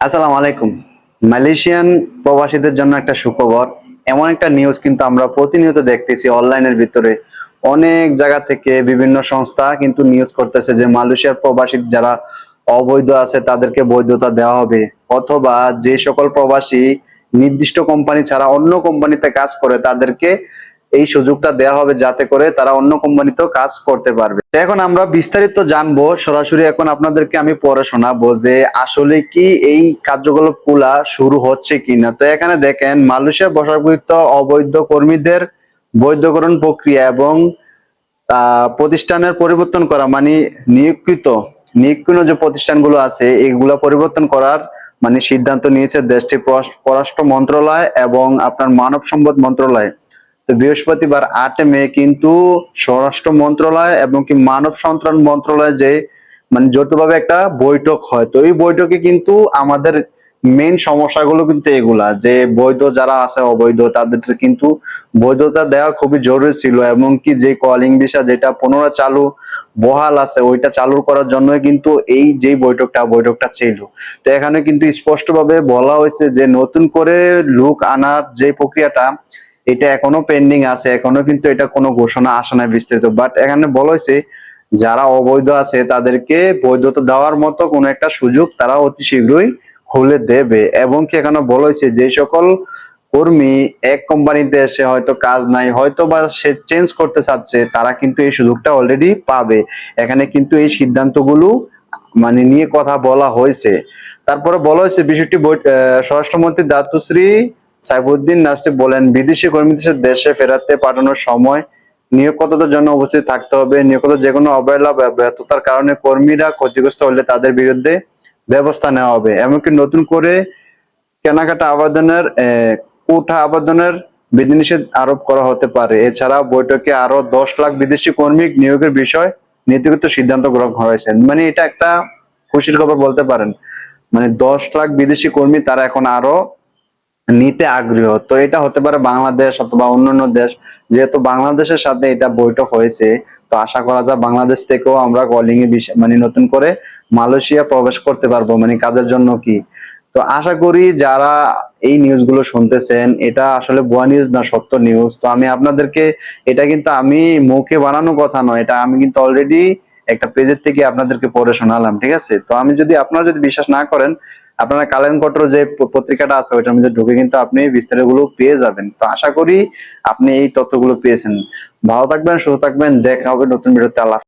আসসালামু আলাইকুম। মালয়েশিয়ান প্রবাসীদের জন্য একটা সুখবর। এমন একটা নিউজ কিন্তু আমরা প্রতিনিয়ত দেখতেছি অনলাইনের ভিতরে। অনেক জায়গা থেকে বিভিন্ন সংস্থা কিন্তু নিউজ করতেছে যে মালয়েশিয়ার প্রবাসী যারা অবৈধ আছে তাদেরকে বৈধতা দেওয়া হবে, অথবা যে সকল প্রবাসী নির্দিষ্ট কোম্পানি ছাড়া অন্য কোম্পানিতে কাজ করে তাদেরকে এই সুযোগটা দেওয়া হবে যাতে করে তারা অন্য কোম্পানিতেও কাজ করতে পারবে। তো এখন আমরা বিস্তারিত জানবো সরাসরি। এখন আপনাদেরকে আমি পড়ে শোনাবো যে আসলে কি এই কার্যকলাপ গুলা শুরু হচ্ছে কিনা। তো এখানে দেখেন, মালয়েশিয়া বর্ষাকৃত অবৈধ কর্মীদের বৈধকরণ প্রক্রিয়া এবং প্রতিষ্ঠানের পরিবর্তন করা, মানে নিয়োগকৃত নিয়োগকৃত যে প্রতিষ্ঠানগুলো আছে এগুলা পরিবর্তন করার মানে সিদ্ধান্ত নিয়েছে দেশটির পররাষ্ট্র মন্ত্রণালয় এবং আপনার মানব সম্পদ মন্ত্রণালয়। তো বৃহস্পতিবার 8 মে কিন্তু স্বরাষ্ট্র মন্ত্রণালয় এবং কি মানব সন্ত্রাণ মন্ত্রণালয় যে মানে যৌথভাবে একটা বৈঠক হয়। তো এই বৈঠকে কিন্তু আমাদের মেইন সমস্যাগুলো কিন্তু এগুলা, যে বৈধ যারা আছে অবৈধ তাদের কিন্তু বৈধতা দেওয়া খুবই জরুরি ছিল, এবং কি যে কলিং ভিসা যেটা পুনরায় চালু বহাল আছে ওইটা চালু করার জন্য কিন্তু এই যে বৈঠকটা ছিল। তো এখানে কিন্তু স্পষ্টভাবে বলা হয়েছে যে নতুন করে লোক আনার যে প্রক্রিয়াটা এটা এখনো পেন্ডিং আছে, এখনো কিন্তু এটা কোনো ঘোষণা আসে নাই বিস্তৃত। বাট এখানে বলা হয়েছে যারা অবৈধ আছে তাদেরকে বৈধতা দেওয়ার মতো কোনো একটা সুযোগ তারা অতি শীঘ্রই খুলে দেবে। এবং কি এখানে বলা হয়েছে যে সকল কর্মী এক কোম্পানিতে এসে হয়তো কাজ নাই, হয়তো বা সে চেঞ্জ করতে চাচ্ছে, তারা কিন্তু এই সুযোগটা অলরেডি পাবে। এখানে কিন্তু এই সিদ্ধান্তগুলো মানে নিয়ে কথা বলা হয়েছে। তারপরে বলা হয়েছে বিষয়টি স্বরাষ্ট্রমন্ত্রী দাতুশ্রী সাইফুদ্দিন নাসটি বলেন, বিদেশি কর্মীদের দেশে ফেরাতে পাঠানোর সময় নিয়োগকর্তাদের জন্য উপস্থিত থাকতে হবে। নিয়োগকর্তা যেকোনো অবহেলা বা ব্যর্থতার কারণে কর্মীরা ক্ষতিগ্রস্ত হলে তাদের বিরুদ্ধে ব্যবস্থা নেওয়া হবে। এমনকি নতুন করে কেনাকাটা আবেদনের কোটা আবেদনের বিধিনিষেধ আরোপ করা হতে পারে। এছাড়া বৈঠকে আরো 10 লাখ বিদেশি কর্মী নিয়োগের বিষয় নীতিগত সিদ্ধান্ত গ্রহণ হয়েছে। মানে এটা একটা খুশির খবর বলতে পারেন। মানে 10 লাখ বিদেশি কর্মী তারা এখন আরো নিতে আগ্রহ। তো এটা হতে পারে বাংলাদেশ অথবা অন্যান্য দেশ, যেহেতু বাংলাদেশের সাথে এটা বৈঠক হয়েছে। তো আশা করা যায় বাংলাদেশ থেকেও আমরা কলিং এ মানে নতুন করে মালয়েশিয়া প্রবেশ করতে পারবো, মানে কাজের জন্য কি। তো আশা করি যারা এই নিউজ গুলো শুনতেছেন এটা আসলে ভুয়া নিউজ না, সত্য নিউজ। তো আমি আপনাদেরকে এটা কিন্তু আমি মুখে বানানো কথা নয়, এটা আমি কিন্তু অলরেডি একটা পেজের থেকে আপনাদেরকে পড়ে শোনালাম, ঠিক আছে। তো আমি যদি আপনারা যদি বিশ্বাস না করেন, আপনারা কালেন কটর যে পত্রিকাটা আছে ওইটার মধ্যে ঢুকে কিন্তু আপনি বিস্তারিত গুলো পেয়ে যাবেন। তো আশা করি আপনি এই তথ্যগুলো পেয়েছেন। ভালো থাকবেন, সুস্থ থাকবেন, দেখা হবে নতুন ভিডিওতে। আল্লাহ।